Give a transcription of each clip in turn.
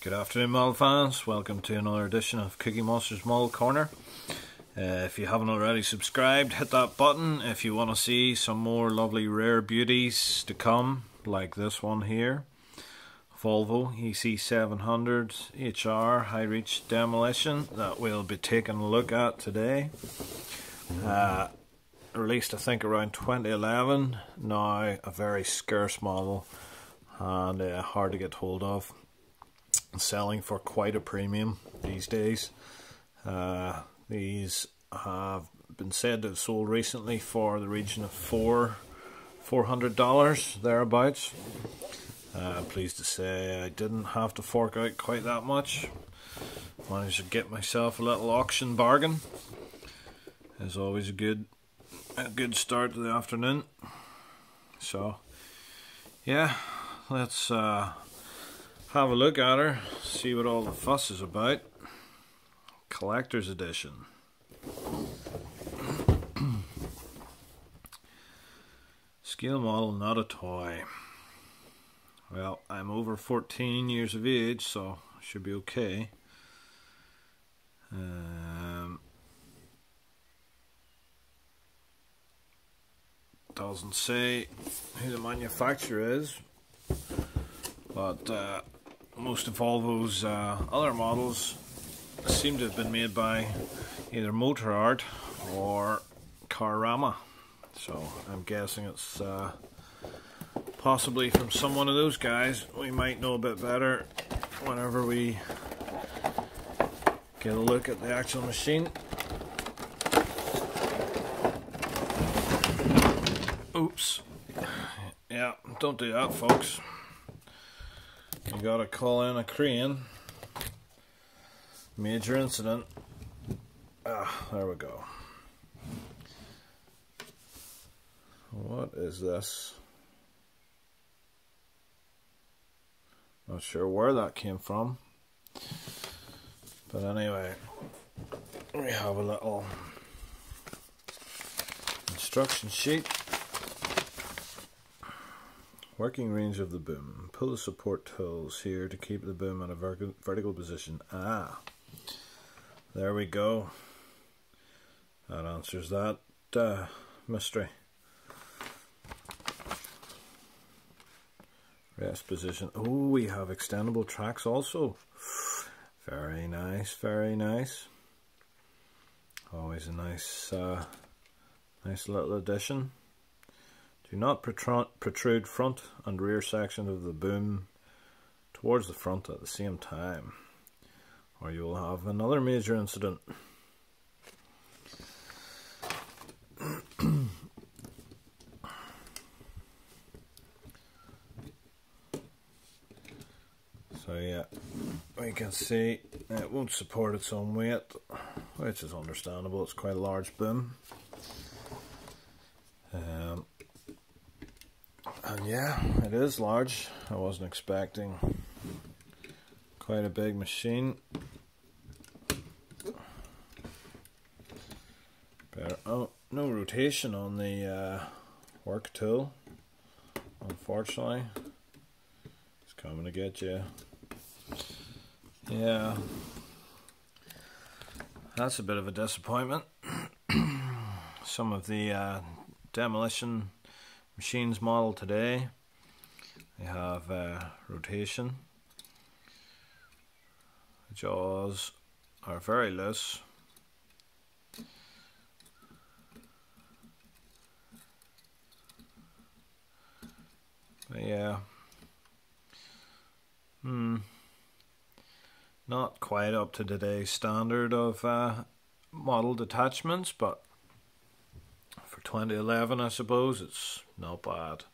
Good afternoon, model fans. Welcome to another edition of Cookie Monster's Model Corner. If you haven't already subscribed, hit that button if you want to see some more lovely rare beauties to come, like this one here. Volvo EC 700 HR high reach demolition that we'll be taking a look at today. Released I think around 2011, now a very scarce model and hard to get hold of. Selling for quite a premium these days. These have been said to have sold recently for the region of $400 thereabouts. Pleased to say I didn't have to fork out quite that much. Managed to get myself a little auction bargain. Is always a good start to the afternoon. So yeah, let's have a look at her, see what all the fuss is about. Collector's edition. Scale model, not a toy. Well, I'm over 14 years of age, so I should be okay. Doesn't say who the manufacturer is, but most of Volvo's other models seem to have been made by either Motor Art or Carrama, so I'm guessing it's possibly from some one of those guys. We might know a bit better whenever we get a look at the actual machine. Oops. Yeah, don't do that, folks. You gotta call in a crane. Major incident. There we go. What is this? Not sure where that came from. But anyway, we have a little instruction sheet. Working range of the boom. Pull the support tools here to keep the boom in a vertical position. There we go. That answers that mystery. Rest position. Oh, we have extendable tracks also. Very nice, very nice. Always a nice little addition. Do not protrude front and rear section of the boom towards the front at the same time, or you will have another major incident. So yeah, we can see it won't support its own weight, which is understandable. It's quite a large boom. And yeah, it is large. I wasn't expecting quite a big machine. Oh, no rotation on the work tool, unfortunately. It's coming to get you. Yeah, that's a bit of a disappointment. Some of the demolition machines model today, they have rotation. The jaws are very loose. But yeah, not quite up to today's standard of model detachments, but for 2011 I suppose it's not bad.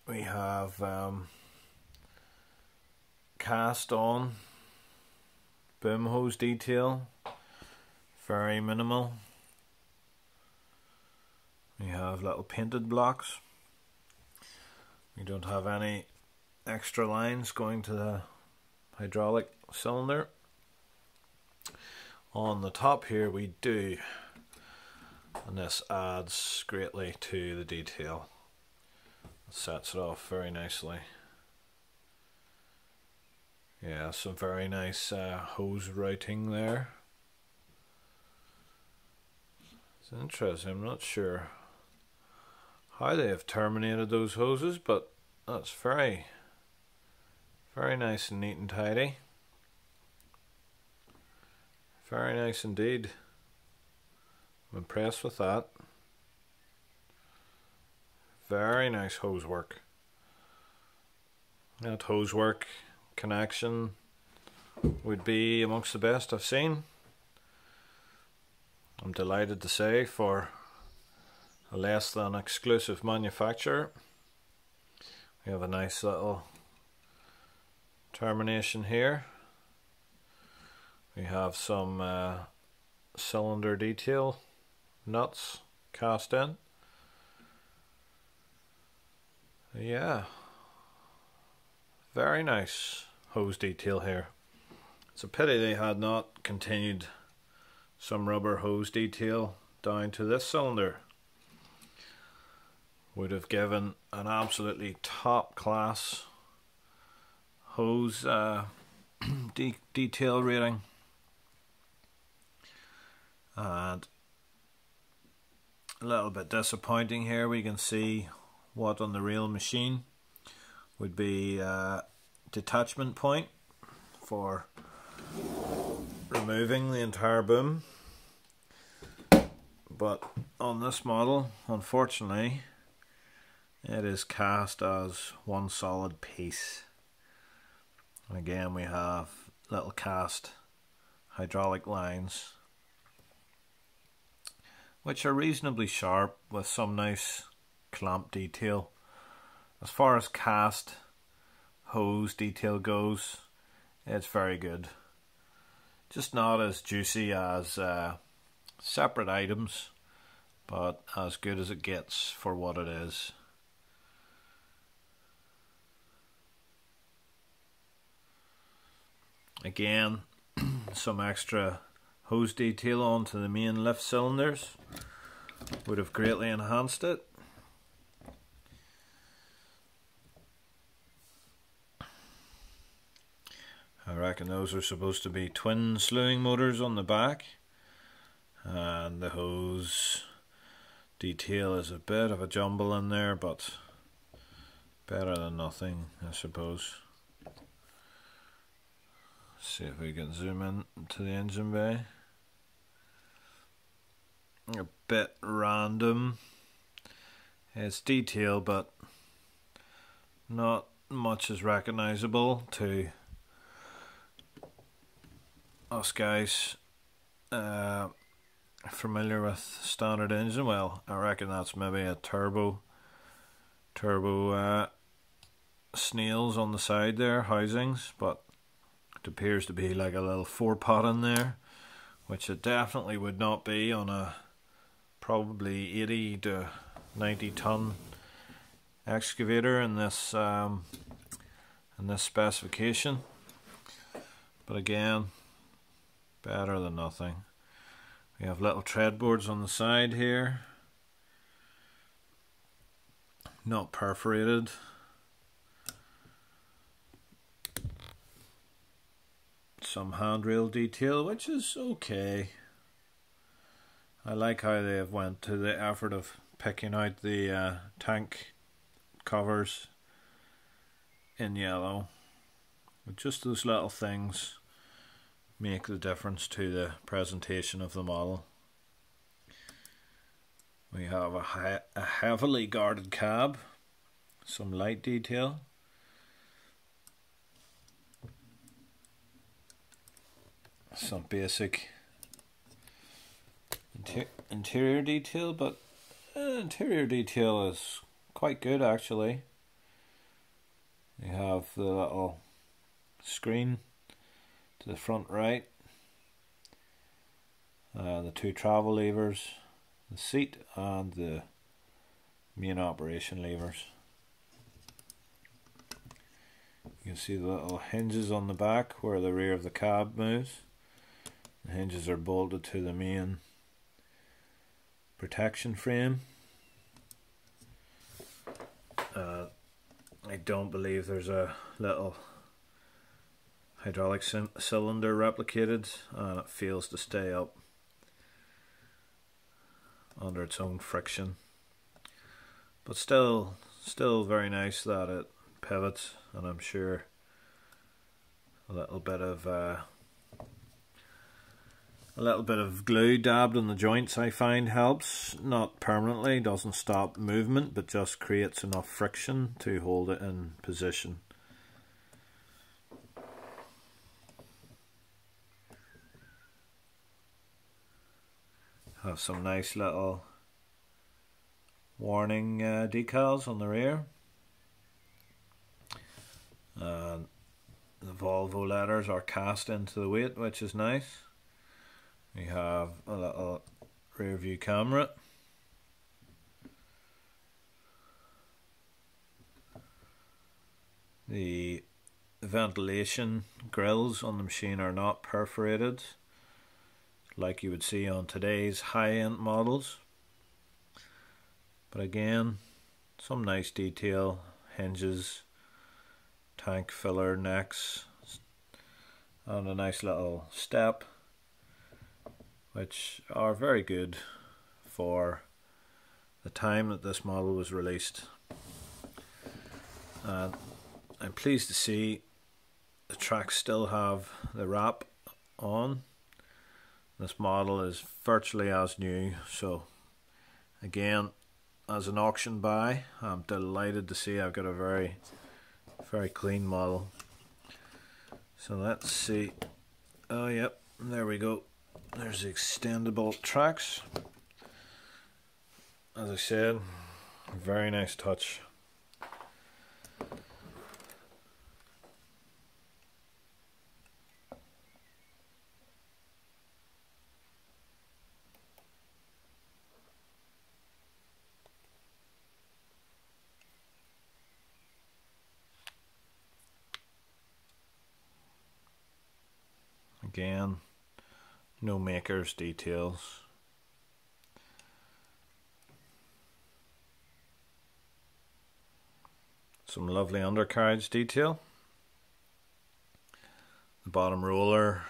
We have cast on boom hose detail, very minimal. We have little painted blocks. We don't have any extra lines going to the hydraulic cylinder. On the top here we do, and this adds greatly to the detail. It sets it off very nicely. Yeah, some very nice hose routing there. It's interesting, I'm not sure how they have terminated those hoses, but that's very nice and neat and tidy. Very nice indeed. I'm impressed with that. Very nice hose work. That hose work connection would be amongst the best I've seen. I'm delighted to say, for a less than exclusive manufacturer. We have a nice little termination here. We have some cylinder detail nuts cast in. Yeah, very nice hose detail here. It's a pity they had not continued some rubber hose detail down to this cylinder. Would have given an absolutely top class hose detail rating. And a little bit disappointing here. We can see what on the real machine would be a detachment point for removing the entire boom, but on this model, unfortunately, it is cast as one solid piece. And again, we have little cast hydraulic lines, which are reasonably sharp with some nice clamp detail. As far as cast hose detail goes, it's very good. Just not as juicy as separate items, but as good as it gets for what it is. Again, some extra hose detail onto the main lift cylinders would have greatly enhanced it. I reckon those are supposed to be twin slewing motors on the back, and the hose detail is a bit of a jumble in there, but better than nothing, I suppose. See if we can zoom in to the engine bay. A bit random. It's detail, but not much is recognizable to us guys familiar with standard engine. Well, I reckon that's maybe a turbo snails on the side there, housings, but it appears to be like a little 4-pot in there, which it definitely would not be on a probably 80 to 90 ton excavator in this specification. But again, better than nothing. We have little tread boards on the side here, not perforated. Some handrail detail, which is okay. I like how they have went to the effort of picking out the tank covers in yellow. But just those little things make the difference to the presentation of the model. We have a heavily guarded cab, some light detail, some basic interior detail, but interior detail is quite good actually. We have the little screen to the front right, the 2 travel levers, the seat, and the main operation levers. You can see the little hinges on the back where the rear of the cab moves. The hinges are bolted to the main protection frame. I don't believe there's a little hydraulic cylinder replicated, and it fails to stay up under its own friction. But still very nice that it pivots, and I'm sure a little bit of glue dabbed on the joints I find helps. Not permanently, doesn't stop movement, but just creates enough friction to hold it in position. Have some nice little warning decals on the rear, and the Volvo letters are cast into the weight, which is nice. We have a little rear view camera, the ventilation grills on the machine are not perforated like you would see on today's high-end models, but again, some nice detail, hinges, tank filler necks, and a nice little step, which are very good for the time that this model was released. And I'm pleased to see the tracks still have the wrap on. This model is virtually as new, so again, as an auction buy, I'm delighted to see I've got a very clean model. So let's see. Oh yep, there we go. There's the Extendable Tracks. As I said, very nice touch. Again, no maker's details. Some lovely undercarriage detail. The bottom roller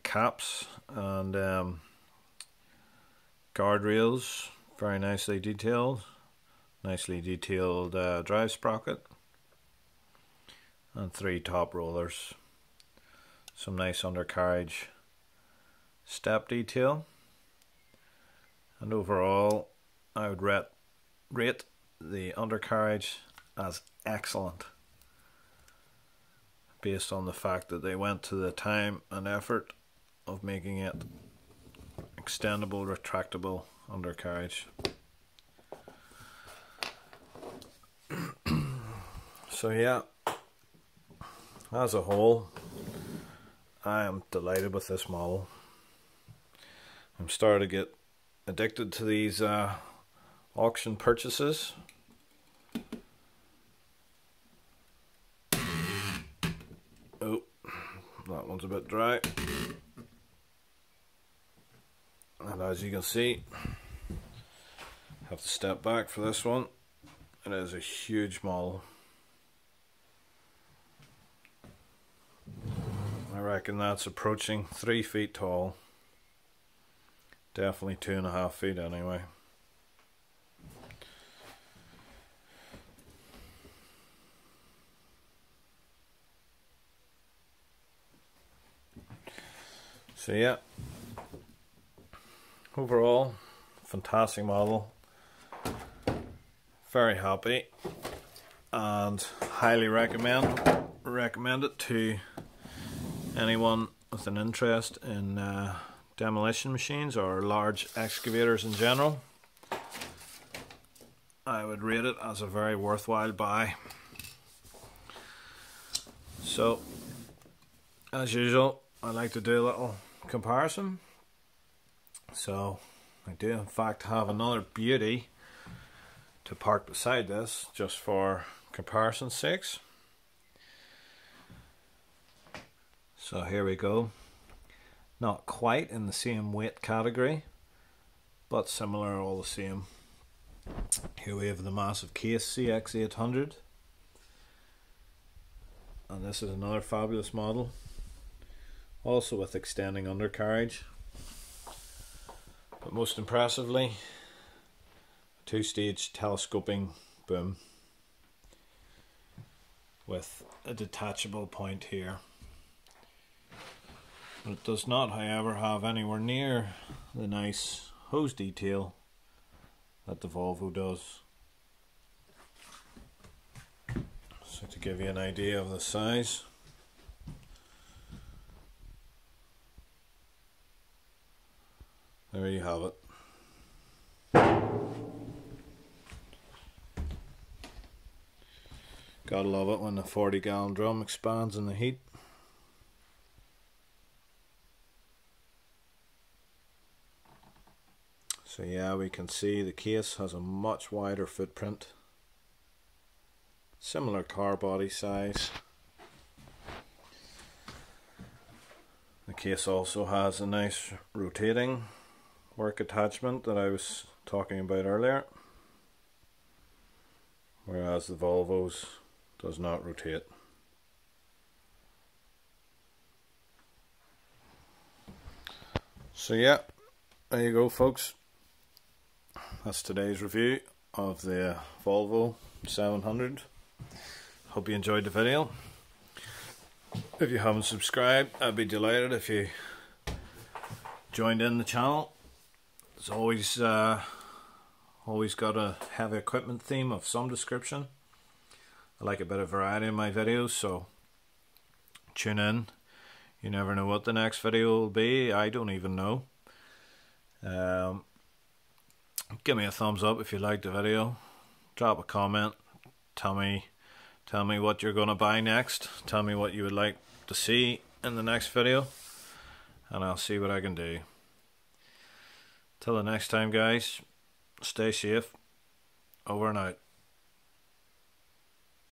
caps and guardrails, very nicely detailed. Nicely detailed drive sprocket. And 3 top rollers. Some nice undercarriage step detail, and overall I would rate the undercarriage as excellent, based on the fact that they went to the time and effort of making it extendable, retractable undercarriage. So yeah, as a whole, I am delighted with this model. I'm starting to get addicted to these auction purchases. Oh, that one's a bit dry. And as you can see, I have to step back for this one. It is a huge model. I reckon that's approaching 3 feet tall. Definitely 2.5 feet anyway. So yeah, overall, fantastic model. Very happy, and highly recommend it to anyone with an interest in demolition machines or large excavators in general. I would rate it as a very worthwhile buy. So, as usual, I like to do a little comparison. So, I do in fact have another beauty to park beside this, just for comparison's sakes. So here we go. Not quite in the same weight category, but similar all the same. Here we have the massive case CX800. and this is another fabulous model, also with extending undercarriage, but most impressively, a 2-stage telescoping boom with a detachable point here. But it does not, however, have anywhere near the nice hose detail that the Volvo does. So to give you an idea of the size, there you have it. Gotta love it when the 40-gallon drum expands in the heat. So yeah, we can see the case has a much wider footprint. Similar car body size. The case also has a nice rotating work attachment that I was talking about earlier, whereas the Volvo's does not rotate. So yeah, there you go folks. That's today's review of the Volvo 700. Hope you enjoyed the video. If you haven't subscribed, I'd be delighted if you joined in the channel. It's always got a heavy equipment theme of some description. I like a bit of variety in my videos, so tune in. You never know what the next video will be. I don't even know. Give me a thumbs up if you liked the video. Drop a comment. Tell me what you're gonna buy next. Tell me what you would like to see in the next video, and I'll see what I can do. Till the next time, guys, stay safe. Over and out.